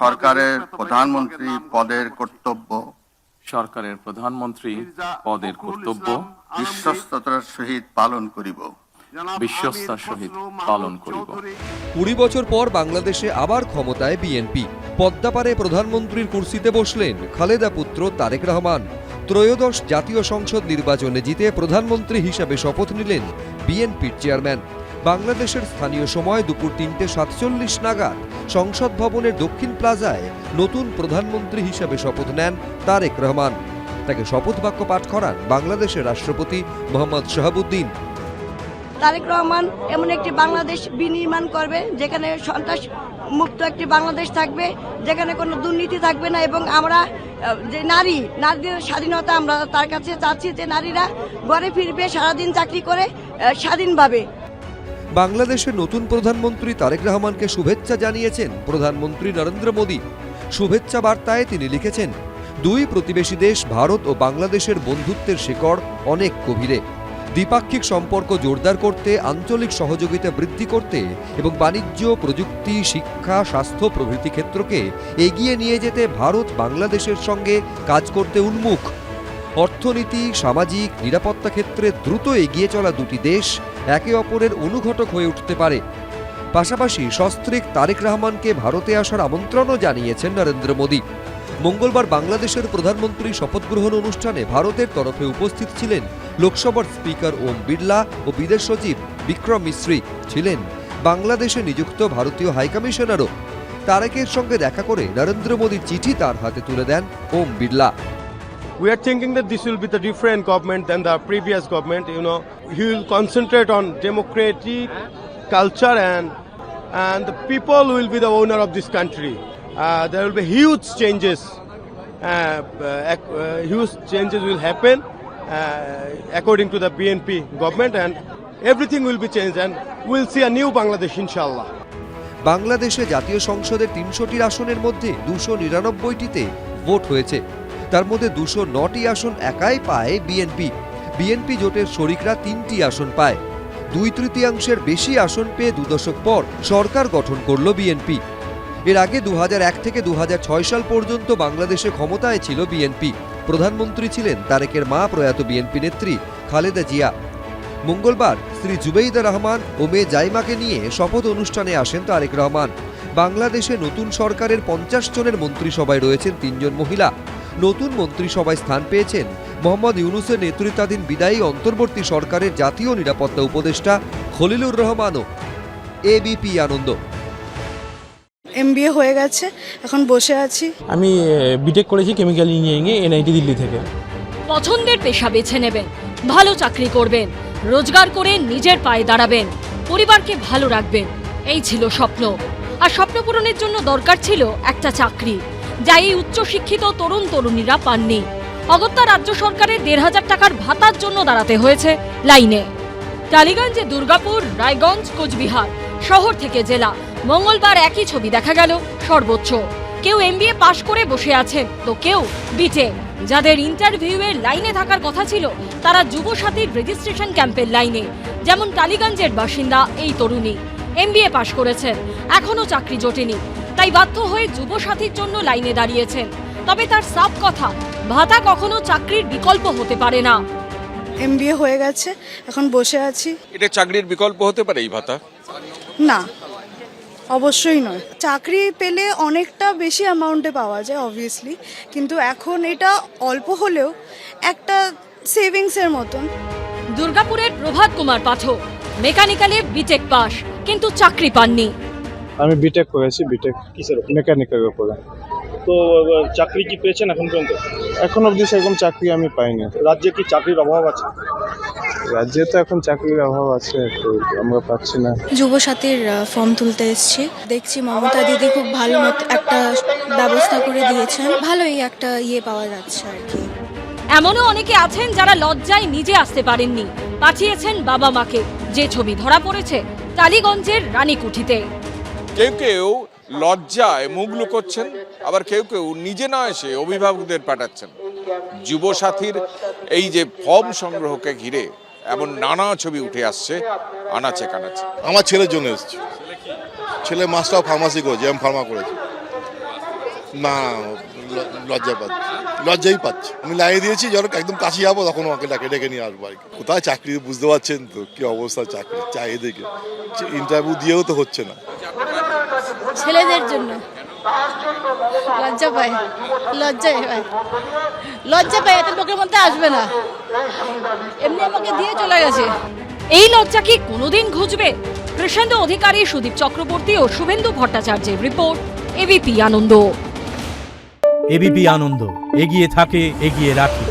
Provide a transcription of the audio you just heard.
সরকারের প্রধানমন্ত্রী পদের কর্তব্য বিশ্বস্ততার সহিত পালন করিব। 20 বছর পর বাংলাদেশে আবার ক্ষমতায় বিএনপি। পদ্মাপাড়ে প্রধানমন্ত্রীর কুর্সিতে বসলেন খালেদা পুত্র তারেক রহমান। ত্রয়োদশ জাতীয় সংসদ নির্বাচনে জিতে প্রধানমন্ত্রী হিসাবে শপথ নিলেন বিএনপির চেয়ারম্যান। বাংলাদেশের স্থানীয় সময় দুপুর 3:47 নাগাদ সংসদ ভবনের দক্ষিণ প্লাজায় নতুন প্রধানমন্ত্রী হিসাবে শপথ নেন তারেক রহমান। তাকে শপথ বাক্য পাঠ করান বাংলাদেশের রাষ্ট্রপতি মোহাম্মদ শাহাবুদ্দিন। তারেক রহমান এমন একটি বাংলাদেশ বিনির্মাণ করবে যেখানে সন্ত্রাস মুক্ত একটি বাংলাদেশ থাকবে, যেখানে কোনো দুর্নীতি থাকবে না, এবং আমরা যে নারীদের স্বাধীনতা আমরা তার কাছে চাচ্ছি যে নারীরা ঘরে ফিরবে সারাদিন চাকরি করে স্বাধীনভাবে। বাংলাদেশের নতুন প্রধানমন্ত্রী তারেক রহমানকে শুভেচ্ছা জানিয়েছেন প্রধানমন্ত্রী নরেন্দ্র মোদী। শুভেচ্ছা বার্তায় তিনি লিখেছেন, দুই প্রতিবেশী দেশ ভারত ও বাংলাদেশের বন্ধুত্বের শিকড় অনেক গভীরে। দ্বিপাক্ষিক সম্পর্ক জোরদার করতে, আঞ্চলিক সহযোগিতা বৃদ্ধি করতে এবং বাণিজ্য, প্রযুক্তি, শিক্ষা, স্বাস্থ্য প্রভৃতি ক্ষেত্রকে এগিয়ে নিয়ে যেতে ভারত বাংলাদেশের সঙ্গে কাজ করতে উন্মুখ। অর্থনীতি, সামাজিক, নিরাপত্তা ক্ষেত্রে দ্রুত এগিয়ে চলা দুটি দেশ একে অপরের অনুঘটক হয়ে উঠতে পারে। পাশাপাশি সস্ত্রীক তারেক রহমানকে ভারতে আসার আমন্ত্রণও জানিয়েছেন নরেন্দ্র মোদী। মঙ্গলবার বাংলাদেশের প্রধানমন্ত্রী শপথ গ্রহণ অনুষ্ঠানে ভারতের তরফে উপস্থিত ছিলেন লোকসভার স্পিকার ওম বিড়লা ও বিদেশ সচিব বিক্রম মিশ্রি। ছিলেন বাংলাদেশে নিযুক্ত ভারতীয় হাইকমিশনারও। তারেকের সঙ্গে দেখা করে নরেন্দ্র মোদীর চিঠি তার হাতে তুলে দেন Om Birla. We are thinking that this will be the different government than the previous government. He will concentrate on democratic culture and the people will be the owner of this country. There will be huge changes. Huge changes will happen according to the BNP government, and everything will be changed, and we'll see a new Bangladesh, inshallah. বাংলাদেশে জাতীয় সংসদের 300টি আসনের মধ্যে 299টিতে vote হয়েছে। তার মধ্যে 209টি আসন একাই পায় বিএনপি। বিএনপি জোটের শরিকরা 3টি আসন পায়। 2/3 বেশি আসন পেয়ে 2 দশক পর সরকার গঠন করল বিএনপি। এর আগে 2001 থেকে 2006 সাল পর্যন্ত বাংলাদেশে ক্ষমতায় ছিল বিএনপি। প্রধানমন্ত্রী ছিলেন তারেকের মা প্রয়াত বিএনপি নেত্রী খালেদা জিয়া। মঙ্গলবার স্ত্রী জুবেইদা রহমান ও মেয়ে জাইমাকে নিয়ে শপথ অনুষ্ঠানে আসেন তারেক রহমান। বাংলাদেশে নতুন সরকারের 50 জনের মন্ত্রিসভায় রয়েছেন 3 জন মহিলা। নতুন মন্ত্রিসভায় স্থান পেয়েছেন মোহাম্মদ ইউনূসের নেতৃত্বাধীন বিদায়ী অন্তর্বর্তী সরকারের জাতীয় নিরাপত্তা উপদেষ্টা খলিলুর রহমানও। এবিপি আনন্দ। এমবিএ হয়ে গেছে, এখন বসে আছি। আমি বিটেক করেছি কেমিক্যাল ইঞ্জিনিয়ারিং এ এনআইটি দিল্লি থেকে। পছন্দের পেশা বেছে নেবেন, ভালো চাকরি করবেন, রোজগার করে নিজের পায়ে দাঁড়াবেন, পরিবারকে ভালো রাখবেন, এই ছিল স্বপ্ন। আর স্বপ্ন পূরণের জন্য দরকার ছিল একটা চাকরি, যা এই উচ্চশিক্ষিত তরুণ তরুণীরা পাননি। অগত্যা রাজ্য সরকারের 1,500 টাকার ভাতার জন্য দাঁড়াতে হয়েছে লাইনে। টালিগঞ্জে দুর্গাপুর, রায়গঞ্জ, কোচবিহার, শহর থেকে জেলা, মঙ্গলবার একই ছবি দেখা গেল সর্বোচ্চ। কেউ এমবিএ পাশ করে বসে আছেন, তো কেউ বিটেক। যাদের ইন্টারভিউয়ের লাইনে থাকার কথা ছিল তারা যুবসাথীর রেজিস্ট্রেশন ক্যাম্পের লাইনে। যেমন টালিগঞ্জের বাসিন্দা এই তরুণী এমবিএ পাশ করেছেন, এখনো চাকরি জোটেনি, তাই বাধ্য হয়ে যুবসাথীর জন্য লাইনে দাঁড়িয়েছেন। তবে তার সাফ কথা, ভাতা কখনো চাকরির বিকল্প হতে পারে না। এমবিএ হয়ে গেছে, এখন বসে আছি। এটা চাকরির বিকল্প হতে পারে এই ভাতা? না, অবশ্যই নয়। চাকরি পেলে অনেকটা বেশি অ্যামাউন্টে পাওয়া যায় অবভিয়াসলি, কিন্তু এখন এটা অল্প হলেও একটা সেভিংসের মতন। দুর্গাপুরের প্রভাত কুমার পাঠক মেকানিক্যালে বিটেক পাস, কিন্তু চাকরি পাননি। আমি বিটেক করেছি, বিটেক কিসের মেকানিক্যালের উপরে। তো চাকরি কি পেয়েছেন এখন পর্যন্ত? এখন অবধি সেরকম চাকরি আমি পাইনি। রাজ্যে কি চাকরির অভাব আছে? রাজ্যে তো এখন চাকরির অভাব আছে, তো আমরা পাচ্ছি না। যুবসাথীর ফর্ম তুলতে এসেছি, দেখছি মমতা দিদি খুব ভালো মতো একটা ব্যবস্থা করে দিয়েছেন, ভালোই একটা পাওয়া যাচ্ছে আর কি। এমনও অনেকে আছেন যারা লজ্জায় নিজে আসতে পারেননি, পাঠিয়েছেন বাবা মাকে। যে ছবি ধরা পড়েছে টালিগঞ্জের রানীকুঠিতে। কেউ কেউ লজ্জায় মুখ লুকোচ্ছেন, আবার কেউ কেউ নিজে না এসে অভিভাবকদের পাঠাচ্ছেন। যুবসাথীর এই যে ফর্ম সংগ্রহকে ঘিরে এমন নানা ছবি উঠে আসছে আনাচে কানাচে। আমার ছেলের জন্য এসেছে। ছেলে মাস্টার অফ ফার্মাসি করেছে, ফার্মা করেছে। না লজ্জা পাচ্ছি, লজ্জাই পাচ্ছি। আমি লাগিয়ে দিয়েছি যখন একদম কাছে যাবো তখন ওকে ডেকে নিয়ে আসবো আর কি। কোথায় চাকরি বুঝতে পারছেন তো কি অবস্থা, চাকরি চাই দেখে ইন্টারভিউ দিয়েও তো হচ্ছে না। ছেলেদের জন্য লজ্জা পায়, লজ্জা পায়, এত লোকের মধ্যে আসবে না, এমনি আমাকে দিয়ে চলে গেছে। এই লজ্জা কি কোনোদিন ঘুচবে? কৃষ্ণেন্দু অধিকারী, সুদীপ চক্রবর্তী ও শুভেন্দু ভট্টাচার্যের রিপোর্ট, এবিপি আনন্দ। এবিপি আনন্দ, এগিয়ে থাকে, এগিয়ে রাখে।